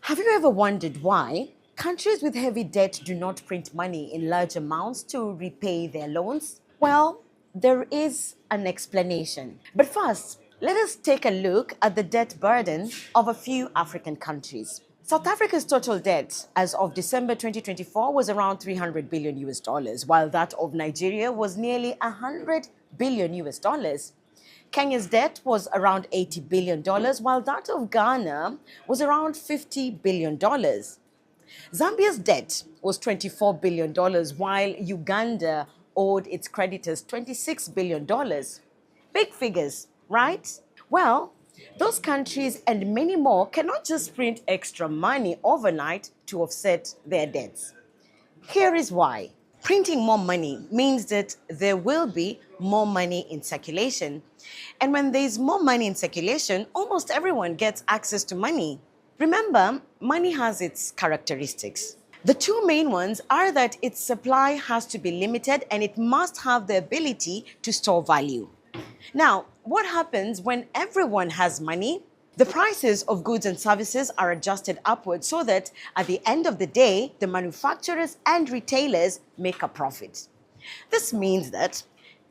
Have you ever wondered why countries with heavy debt do not print money in large amounts to repay their loans? Well, there is an explanation. But first, let us take a look at the debt burden of a few African countries. South Africa's total debt as of December 2024 was around 300 billion US dollars, while that of Nigeria was nearly 100 billion US dollars. Kenya's debt was around $80 billion, while that of Ghana was around $50 billion. Zambia's debt was $24 billion, while Uganda owed its creditors $26 billion. Big figures, right? Well, those countries and many more cannot just print extra money overnight to offset their debts. Here is why. Printing more money means that there will be more money in circulation. And when there's more money in circulation, almost everyone gets access to money. Remember, money has its characteristics. The two main ones are that its supply has to be limited and it must have the ability to store value. Now, what happens when everyone has money? The prices of goods and services are adjusted upwards so that at the end of the day, the manufacturers and retailers make a profit. This means that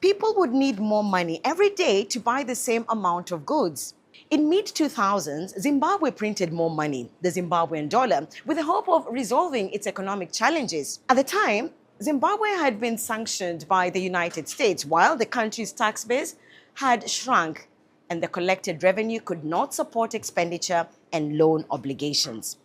people would need more money every day to buy the same amount of goods. In mid-2000s, Zimbabwe printed more money, the Zimbabwean dollar, with the hope of resolving its economic challenges. At the time, Zimbabwe had been sanctioned by the United States, while the country's tax base had shrunk and the collected revenue could not support expenditure and loan obligations.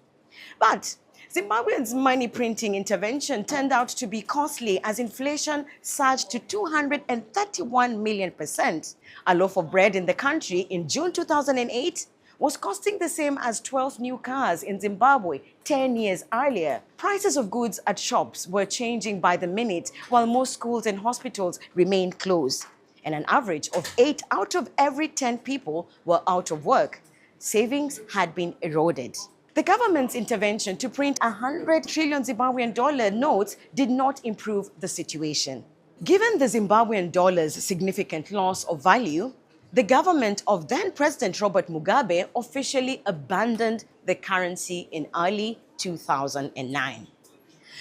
But Zimbabwe's money printing intervention turned out to be costly as inflation surged to 231 million%. A loaf of bread in the country in June 2008 was costing the same as 12 new cars in Zimbabwe 10 years earlier. Prices of goods at shops were changing by the minute, while most schools and hospitals remained closed. And an average of 8 out of every 10 people were out of work. Savings had been eroded. The government's intervention to print 100 trillion Zimbabwean dollar notes did not improve the situation. Given the Zimbabwean dollar's significant loss of value, the government of then President Robert Mugabe officially abandoned the currency in early 2009.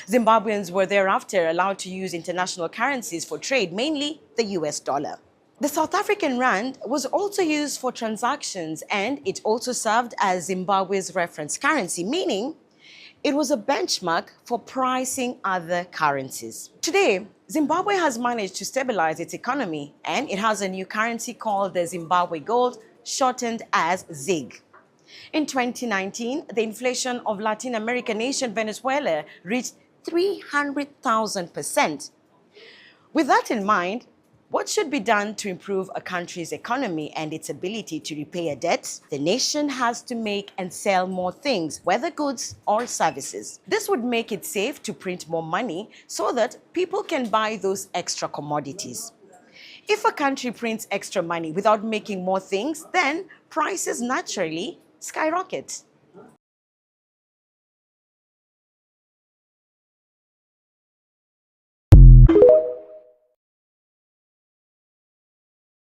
Zimbabweans were thereafter allowed to use international currencies for trade, mainly the US dollar. The South African rand was also used for transactions, and it also served as Zimbabwe's reference currency, meaning it was a benchmark for pricing other currencies. Today, Zimbabwe has managed to stabilize its economy, and it has a new currency called the Zimbabwe Gold, shortened as ZiG. In 2019, the inflation of Latin American nation Venezuela reached 300,000%. With that in mind, what should be done to improve a country's economy and its ability to repay a debt? The nation has to make and sell more things, whether goods or services. This would make it safe to print more money so that people can buy those extra commodities. If a country prints extra money without making more things, then prices naturally skyrocket.